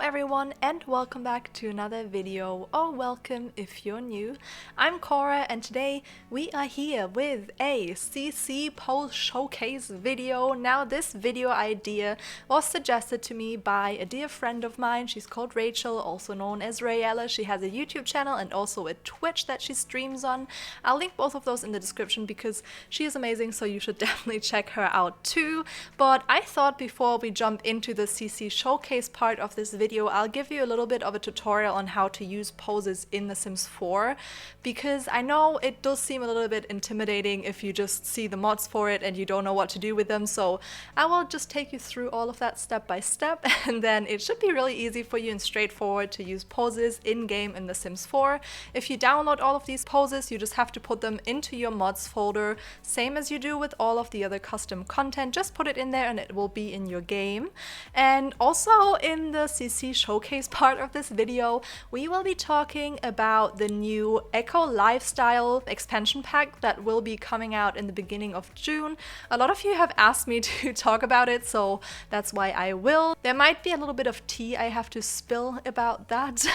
everyone and welcome back to another video, or welcome if you're new. I'm Cora and today we are here with a CC pose showcase video. Now this video idea was suggested to me by a dear friend of mine. She's called Rachel, also known as Rayella. She has a YouTube channel and also a Twitch that she streams on. I'll link both of those in the description because she is amazing, so you should definitely check her out too. But I thought before we jump into the CC showcase part of this video, I'll give you a little bit of a tutorial on how to use poses in The Sims 4, because I know it does seem a little bit intimidating if you just see the mods for it and you don't know what to do with them. So I will just take you through all of that step by step, and then it should be really easy for you and straightforward to use poses in-game in The Sims 4. If you download all of these poses, you just have to put them into your mods folder, same as you do with all of the other custom content. Just put it in there and it will be in your game. And also in the CC showcase part of this video, we will be talking about the new Eco Lifestyle expansion pack that will be coming out in the beginning of June. A lot of you have asked me to talk about it, so that's why I will. There might be a little bit of tea I have to spill about that.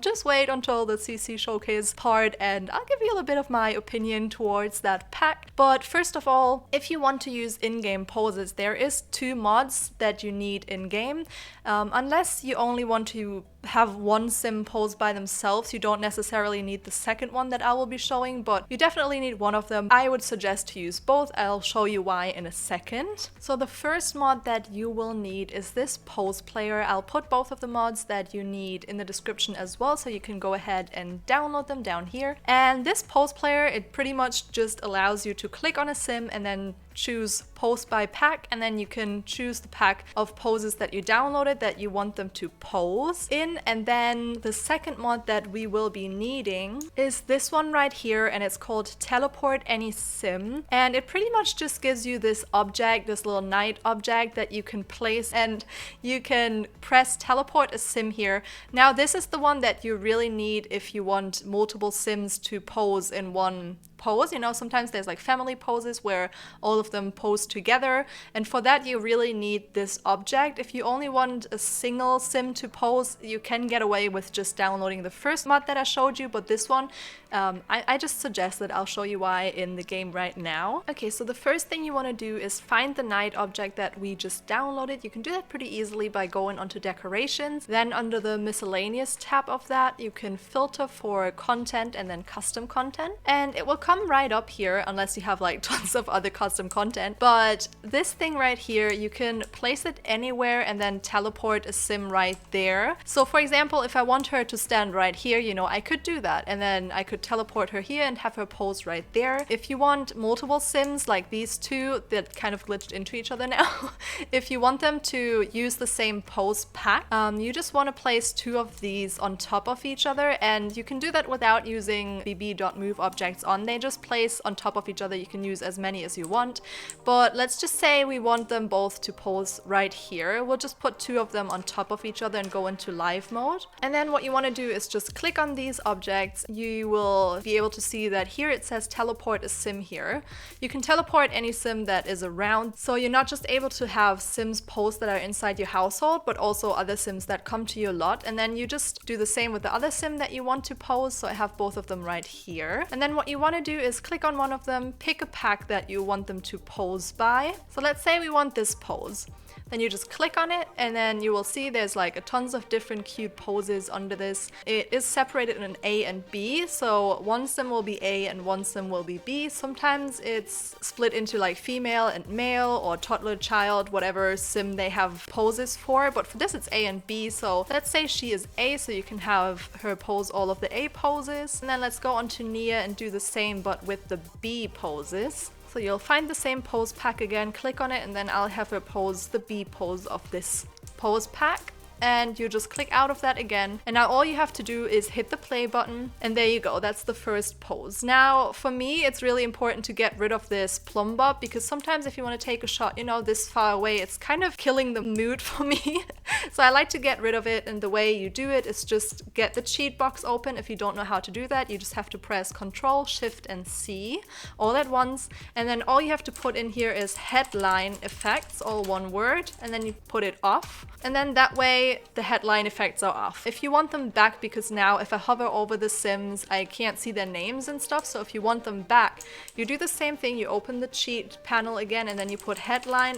Just wait until the CC showcase part and I'll give you a little bit of my opinion towards that pack. But first of all, if you want to use in-game poses, there is 2 mods that you need in-game. Unless you only want to have one sim pose by themselves, you don't necessarily need the second one that I will be showing, but you definitely need one of them. I would suggest to use both. I'll show you why in a second. So the first mod that you will need is this pose player. I'll put both of the mods that you need in the description as well, so you can go ahead and download them down here. And this pose player, it pretty much just allows you to click on a sim and then choose pose by pack, and then you can choose the pack of poses that you downloaded that you want them to pose in. And then the second mod that we will be needing is this one right here, and it's called Teleport Any Sim, and it pretty much just gives you this object, this little knight object that you can place, and you can press teleport a sim here. Now this is the one that you really need if you want multiple sims to pose in one pose. You know, sometimes there's like family poses where all of them pose together, and for that you really need this object. If you only want a single sim to pose, you can get away with just downloading the first mod that I showed you, but this one I just suggest that I'll show you why in the game right now. Okay, so the first thing you want to do is find the knight object that we just downloaded. You can do that pretty easily by going onto decorations. Then under the miscellaneous tab of that, you can filter for content and then custom content, and it will come right up here unless you have like tons of other custom content. But this thing right here, you can place it anywhere and then teleport a sim right there. So for example, if I want her to stand right here, you know, I could do that, and then I could teleport her here and have her pose right there. If you want multiple sims like these two that kind of glitched into each other now, if you want them to use the same pose pack, you just want to place 2 of these on top of each other, and you can do that without using bb.move objects on. They just place on top of each other. You can use as many as you want, but let's just say we want them both to pose right here. We'll just put 2 of them on top of each other and go into live mode. And then what you want to do is just click on these objects. You will be able to see that here it says teleport a sim here. You can teleport any sim that is around, so you're not just able to have sims pose that are inside your household, but also other sims that come to your lot. And then you just do the same with the other sim that you want to pose, so I have both of them right here. And then what you want to do is click on one of them, pick a pack that you want them to pose by. So let's say we want this pose. Then you just click on it, and then you will see there's like a tons of different cute poses under this. It is separated in an A and B, so one sim will be A and one sim will be B. Sometimes it's split into like female and male or toddler child, whatever sim they have poses for, but for this it's A and B. So let's say she is A, so you can have her pose all of the A poses, and then let's go on to Nia and do the same but with the B poses. So you'll find the same pose pack again, click on it, and then I'll have her pose the B pose of this pose pack. And you just click out of that again, and now all you have to do is hit the play button, and there you go, that's the first pose. Now for me it's really important to get rid of this plumb bob, because sometimes if you want to take a shot, you know, this far away, it's kind of killing the mood for me. So I like to get rid of it, and the way you do it is just get the cheat box open. If you don't know how to do that, you just have to press Ctrl, Shift, and C all at once, and then all you have to put in here is headline effects, all one word, and then you put it off, and then that way the headline effects are off. If you want them back, because now if I hover over the Sims, I can't see their names and stuff, so if you want them back, you do the same thing. You open the cheat panel again, and then you put headline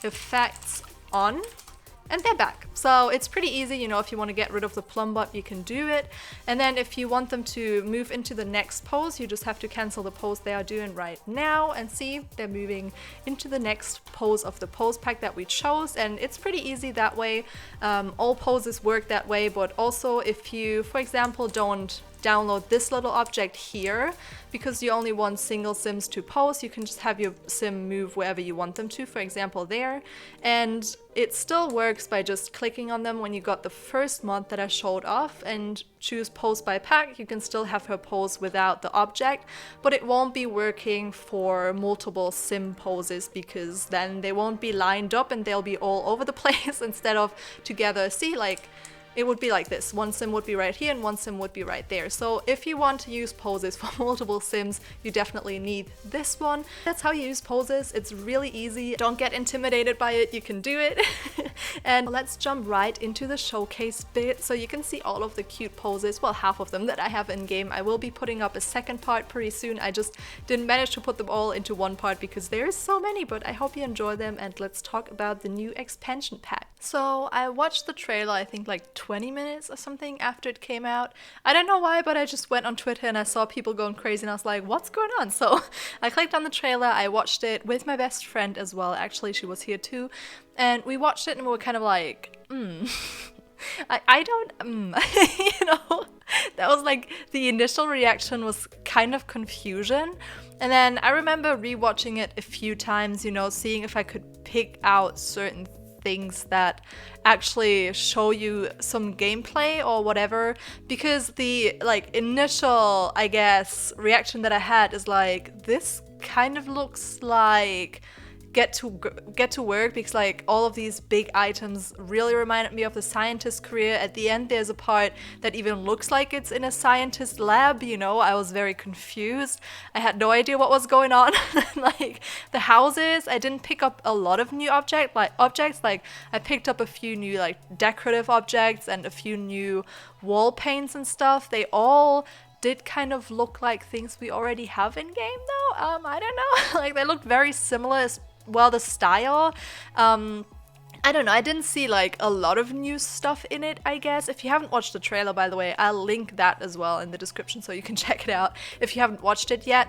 effects on, and they're back. So it's pretty easy, you know, if you want to get rid of the plumbot, you can do it. And then if you want them to move into the next pose, you just have to cancel the pose they are doing right now, and see, they're moving into the next pose of the pose pack that we chose. And it's pretty easy that way. All poses work that way, but also if you, for example, don't download this little object here, because you only want single Sims to pose, you can just have your Sim move wherever you want them to, for example there, and it still works by just clicking on them when you got the first mod that I showed off and choose pose by pack. You can still have her pose without the object, but it won't be working for multiple Sim poses, because then they won't be lined up and they'll be all over the place instead of together. See, like, it would be like this. One Sim would be right here and one Sim would be right there. So if you want to use poses for multiple Sims, you definitely need this one. That's how you use poses. It's really easy. Don't get intimidated by it. You can do it. And let's jump right into the showcase bit, so you can see all of the cute poses, well, half of them that I have in game. I will be putting up a second part pretty soon. I just didn't manage to put them all into one part because there's so many, but I hope you enjoy them. And let's talk about the new expansion pack. So I watched the trailer, I think like 20 minutes or something after it came out. I don't know why, but I just went on Twitter and I saw people going crazy and I was like, what's going on? So I clicked on the trailer, I watched it with my best friend as well. Actually, she was here too. And we watched it and we were kind of like, I don't, you know, that was like the initial reaction was kind of confusion. And then I remember rewatching it a few times, you know, seeing if I could pick out certain things that actually show you some gameplay or whatever, because the like initial, I guess, reaction that I had is like, this kind of looks like get to work, because like all of these big items really reminded me of the scientist career. At the end there's a part that even looks like it's in a scientist lab, you know. I was very confused. I had no idea what was going on. Like the houses, I didn't pick up a lot of new objects. Like I picked up a few new like decorative objects and a few new wall paints and stuff. They all did kind of look like things we already have in game though. I don't know. Like they looked very similar as well, the style. I don't know, I didn't see like a lot of new stuff in it, I guess. If you haven't watched the trailer, by the way, I'll link that as well in the description so you can check it out if you haven't watched it yet,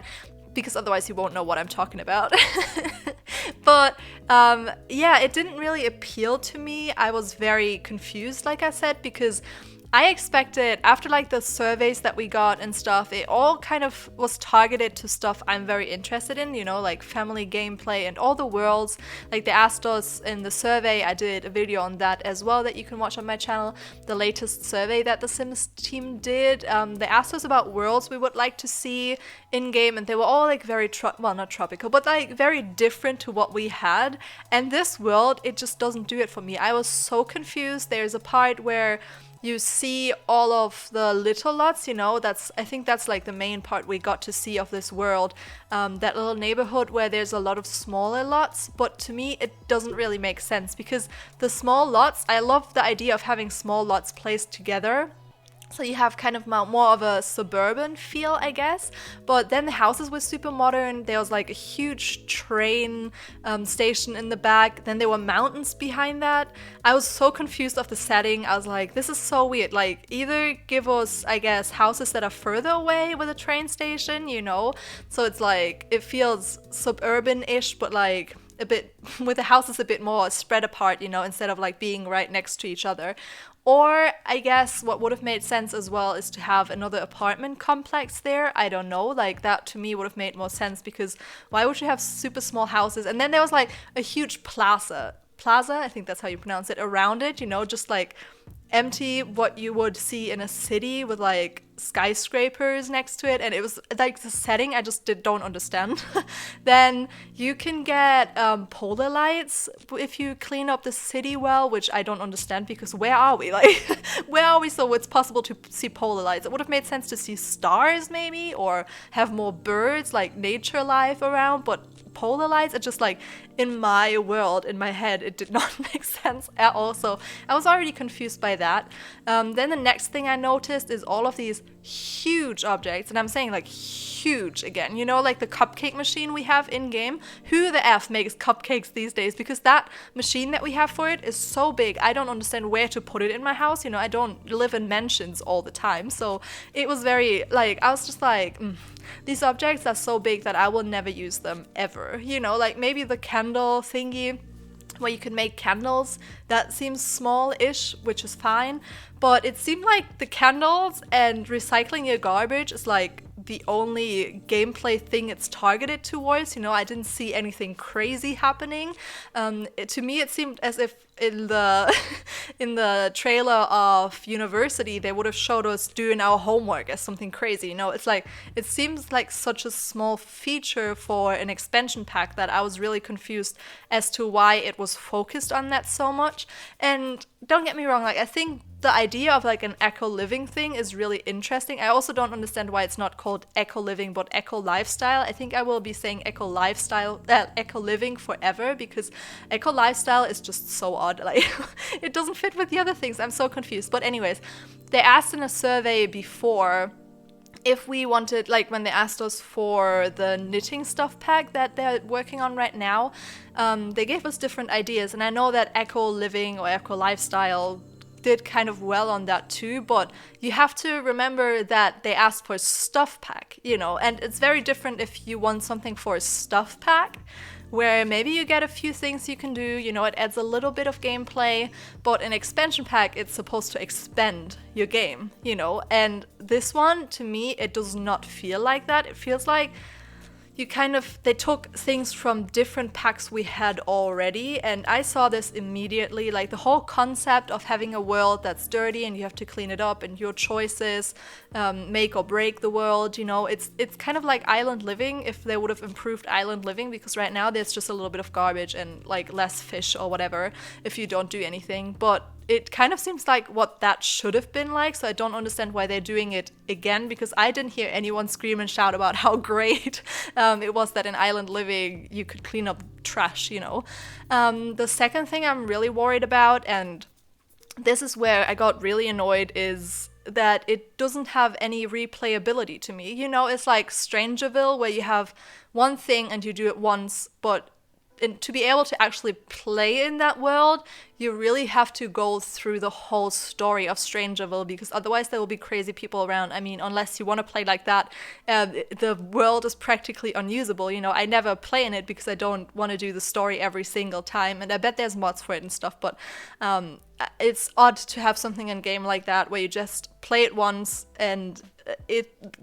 because otherwise you won't know what I'm talking about. But yeah, it didn't really appeal to me. I was very confused, like I said, because I expected, after like the surveys that we got and stuff, it all kind of was targeted to stuff I'm very interested in, you know, like family gameplay and all the worlds. Like they asked us in the survey, I did a video on that as well that you can watch on my channel, the latest survey that the Sims team did. They asked us about worlds we would like to see in game, and they were all like very, well, not tropical, but like very different to what we had. And this world, it just doesn't do it for me. I was so confused. There's a part where you see all of the little lots, you know, I think that's like the main part we got to see of this world, that little neighborhood where there's a lot of smaller lots. But to me it doesn't really make sense, because the small lots, I love the idea of having small lots placed together, so you have kind of more of a suburban feel, I guess. But then the houses were super modern. There was like a huge train station in the back. Then there were mountains behind that. I was so confused of the setting. I was like, this is so weird. Like, either give us, I guess, houses that are further away with a train station, you know? So it's like, it feels suburban-ish, but like a bit, with the houses a bit more spread apart, you know, instead of like being right next to each other. Or I guess what would have made sense as well is to have another apartment complex there. I don't know, like that to me would have made more sense, because why would you have super small houses? And then there was like a huge plaza, I think that's how you pronounce it, around it, you know, just like empty, what you would see in a city with like skyscrapers next to it, and it was like the setting I just don't understand. Then you can get polar lights if you clean up the city well, which I don't understand because where are we? Like, where are we so it's possible to see polar lights? It would have made sense to see stars maybe, or have more birds, like nature life around, but polar lights are just like, in my world, in my head, it did not make sense at all. So I was already confused by that. Then the next thing I noticed is all of these huge objects, and I'm saying like huge again, you know, like the cupcake machine we have in game. Who the F makes cupcakes these days? Because that machine that we have for it is so big, I don't understand where to put it in my house. You know, I don't live in mansions all the time, so it was very like, I was just like, these objects are so big that I will never use them ever. You know, like maybe the candle thingy where you can make candles, that seems small-ish, which is fine, but it seemed like the candles and recycling your garbage is like the only gameplay thing it's targeted towards. You know, I didn't see anything crazy happening. To me, it seemed as if in the in the trailer of University, they would have showed us doing our homework as something crazy. You know, it's like, it seems like such a small feature for an expansion pack that I was really confused as to why it was focused on that so much. And don't get me wrong, like I think the idea of like an eco living thing is really interesting. I also don't understand why it's not called eco living but eco lifestyle. I think I will be saying eco lifestyle, eco living forever, because eco lifestyle is just so odd. Like it doesn't fit with the other things. I'm so confused. But anyways, they asked in a survey before if we wanted, like when they asked us for the knitting stuff pack that they're working on right now, they gave us different ideas. And I know that eco living or eco lifestyle did kind of well on that too, but you have to remember that they asked for a stuff pack, you know, and it's very different if you want something for a stuff pack where maybe you get a few things you can do, you know, it adds a little bit of gameplay, but an expansion pack, it's supposed to expand your game, you know, and this one, to me, it does not feel like that. It feels like you kind of, they took things from different packs we had already, and I saw this immediately, like the whole concept of having a world that's dirty and you have to clean it up, and your choices make or break the world, you know, it's kind of like island living if they would have improved island living, because right now there's just a little bit of garbage and like less fish or whatever if you don't do anything, but it kind of seems like what that should have been like, so I don't understand why they're doing it again, because I didn't hear anyone scream and shout about how great it was that in island living you could clean up trash, you know. The second thing I'm really worried about, and this is where I got really annoyed, is that it doesn't have any replayability to me. You know, it's like Strangerville, where you have one thing and you do it once, but to be able to actually play in that world, you really have to go through the whole story of Strangerville, because otherwise there will be crazy people around. I mean, unless you want to play like that, the world is practically unusable. You know, I never play in it because I don't want to do the story every single time, and I bet there's mods for it and stuff, but it's odd to have something in game like that where you just play it once and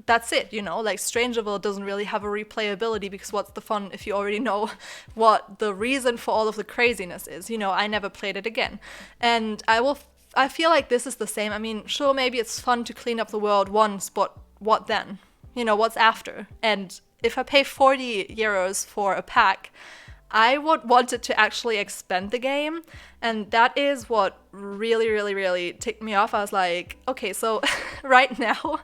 that's it, you know, like Strangerville doesn't really have a replayability, because what's the fun if you already know what the reason for all of the craziness is, you know. I never played it again, and I feel like this is the same. I mean, sure, maybe it's fun to clean up the world once, but what then? You know, what's after? And if I pay 40 euros for a pack, I would want it to actually expand the game, and that is what really, really, really ticked me off. I was like, okay, so right now,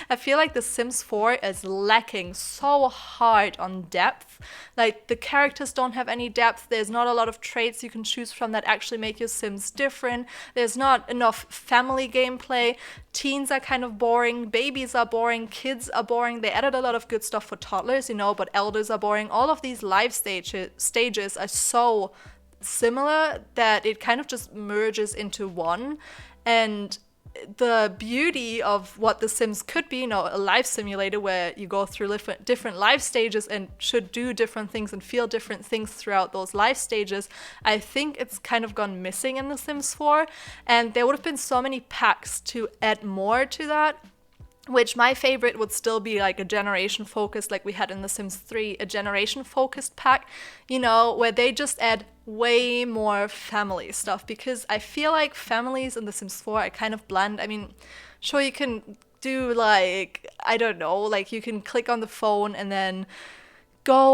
I feel like The Sims 4 is lacking so hard on depth. Like, the characters don't have any depth, there's not a lot of traits you can choose from that actually make your Sims different, there's not enough family gameplay, teens are kind of boring, babies are boring, kids are boring. They added a lot of good stuff for toddlers, you know, but elders are boring. All of these life stages are so similar that it kind of just merges into one. And the beauty of what The Sims could be, you know, a life simulator where you go through different life stages and should do different things and feel different things throughout those life stages, I think it's kind of gone missing in The Sims 4, and there would have been so many packs to add more to that. Which my favorite would still be like a generation focused, like we had in The Sims 3, a generation focused pack, you know, where they just add way more family stuff, because I feel like families in The Sims 4 are kind of bland. I mean, sure, you can do like, I don't know, like you can click on the phone and then go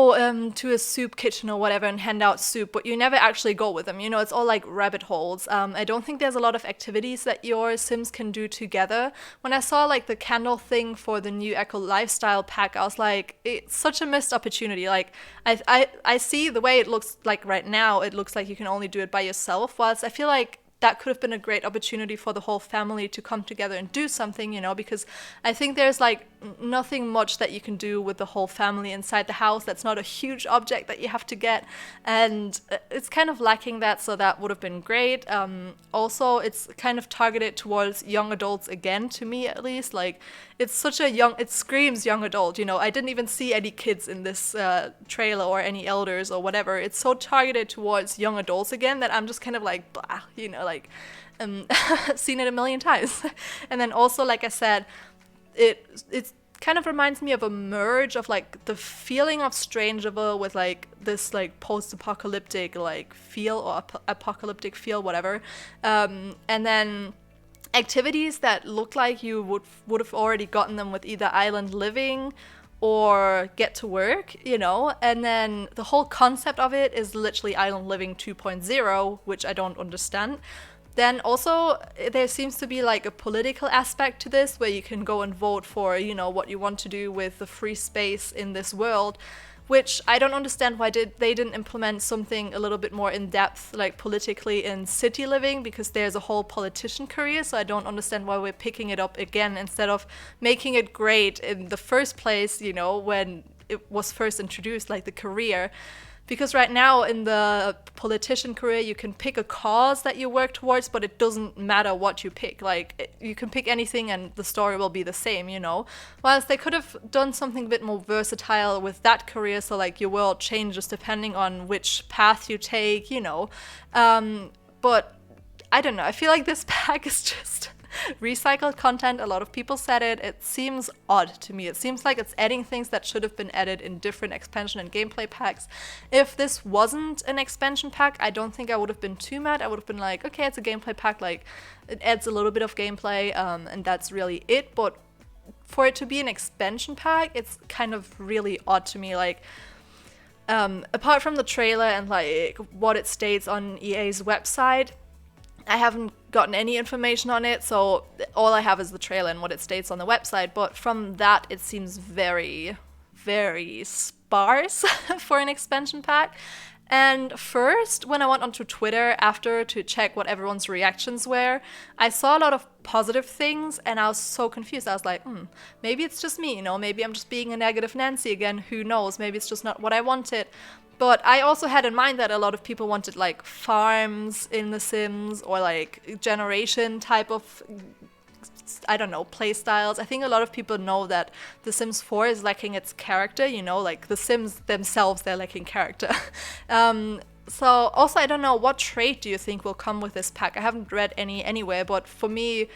to a soup kitchen or whatever and hand out soup, but you never actually go with them. You know, it's all like rabbit holes. I don't think there's a lot of activities that your Sims can do together. When I saw like the candle thing for the new Eco Lifestyle pack, I was like, it's such a missed opportunity. Like, I see the way it looks like right now, it looks like you can only do it by yourself, whilst I feel like that could have been a great opportunity for the whole family to come together and do something, you know, because I think there's like nothing much that you can do with the whole family inside the house. That's not a huge object that you have to get, and it's kind of lacking that, so that would have been great. Also, it's kind of targeted towards young adults again, to me at least. Like, it's such a young, it screams young adult, you know. I didn't even see any kids in this trailer or any elders or whatever. It's so targeted towards young adults again that I'm just kind of like, blah, you know, like, seen it a million times. And then also, like I said, it kind of reminds me of a merge of like the feeling of Strangerville with like this like post-apocalyptic like feel or apocalyptic feel, whatever, and then activities that look like you would have already gotten them with either Island Living or Get to Work, you know. And then the whole concept of it is literally Island Living 2.0, which I don't understand. Then also, there seems to be like a political aspect to this where you can go and vote for, you know, what you want to do with the free space in this world, which I don't understand why they didn't implement something a little bit more in depth, like politically in City Living, because there's a whole politician career. So I don't understand why we're picking it up again instead of making it great in the first place, you know, when it was first introduced, like the career. Because right now in the politician career, you can pick a cause that you work towards, but it doesn't matter what you pick. Like, you can pick anything and the story will be the same, you know? Whilst they could have done something a bit more versatile with that career, so like your world changes depending on which path you take, you know? But I don't know, I feel like this pack is just recycled content. A lot of people said it. It seems odd to me. It seems like it's adding things that should have been added in different expansion and gameplay packs. If this wasn't an expansion pack, I don't think I would have been too mad. I would have been like, okay, it's a gameplay pack, like it adds a little bit of gameplay, and that's really it. But for it to be an expansion pack, it's kind of really odd to me. Like, apart from the trailer and like what it states on EA's website, I haven't gotten any information on it, so all I have is the trailer and what it states on the website. But from that, it seems very, very sparse for an expansion pack. And first, when I went onto Twitter after to check what everyone's reactions were, I saw a lot of positive things, and I was so confused. I was like, maybe it's just me, you know, maybe I'm just being a negative Nancy again, who knows, maybe it's just not what I wanted. But I also had in mind that a lot of people wanted like farms in The Sims or like generation type of, I don't know, play styles. I think a lot of people know that The Sims 4 is lacking its character, you know, like The Sims themselves, they're lacking character. So also, I don't know, what trait do you think will come with this pack? I haven't read any anywhere, but for me,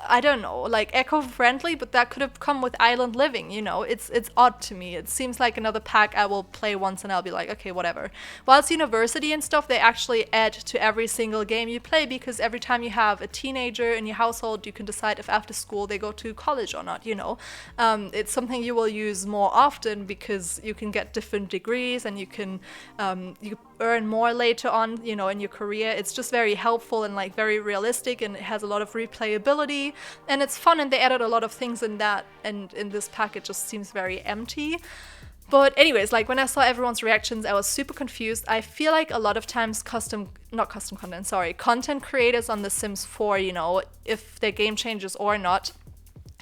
I don't know, like eco-friendly, but that could have come with Island Living, you know. It's odd to me. It seems like another pack I will play once and I'll be like, okay, whatever. Whilst university and stuff, they actually add to every single game you play, because every time you have a teenager in your household, you can decide if after school they go to college or not, you know. It's something you will use more often because you can get different degrees and you can you earn more later on, you know, in your career. It's just very helpful and like very realistic, and it has a lot of replayability, and it's fun, and they added a lot of things in that, and in this pack it just seems very empty. But anyways, like when I saw everyone's reactions, I was super confused. I feel like a lot of times content creators on The Sims 4, you know, if their game changes or not,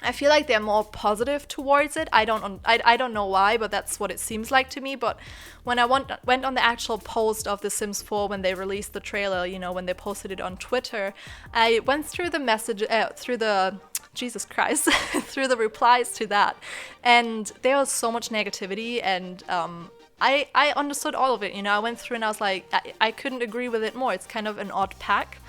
I feel like they're more positive towards it. I don't know why, but that's what it seems like to me. But when I went on the actual post of The Sims 4 when they released the trailer, you know, when they posted it on Twitter, I went through the message, Jesus Christ, through the replies to that, and there was so much negativity, and I understood all of it, you know. I went through and I was like, I couldn't agree with it more. It's kind of an odd pack.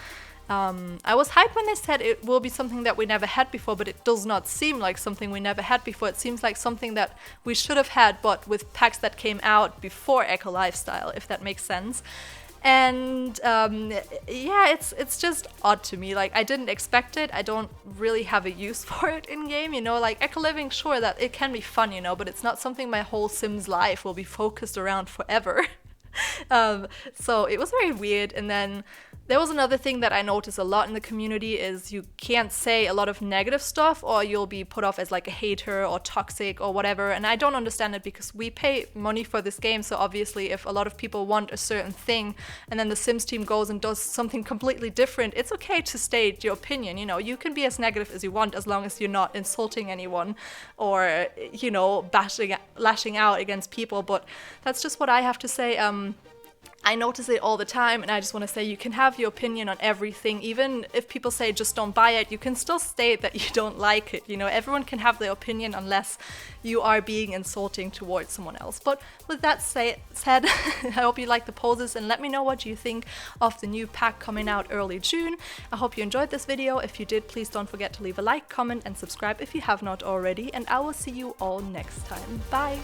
I was hyped when they said it will be something that we never had before, but it does not seem like something we never had before. It seems like something that we should have had, but with packs that came out before Eco Lifestyle, if that makes sense. And yeah, it's just odd to me. Like, I didn't expect it. I don't really have a use for it in game, you know. Like, eco-living, sure, that it can be fun, you know, but it's not something my whole Sims life will be focused around forever. So it was very weird. And then there was another thing that I noticed a lot in the community is you can't say a lot of negative stuff or you'll be put off as like a hater or toxic or whatever. And I don't understand it because we pay money for this game. So obviously if a lot of people want a certain thing and then the Sims team goes and does something completely different, it's okay to state your opinion. You know, you can be as negative as you want as long as you're not insulting anyone or, you know, lashing out against people. But that's just what I have to say. I notice it all the time, and I just want to say you can have your opinion on everything. Even if people say just don't buy it, you can still state that you don't like it. You know, everyone can have their opinion unless you are being insulting towards someone else. But with that said, I hope you like the poses and let me know what you think of the new pack coming out early June. I hope you enjoyed this video. If you did, please don't forget to leave a like, comment, and subscribe if you have not already. And I will see you all next time. Bye!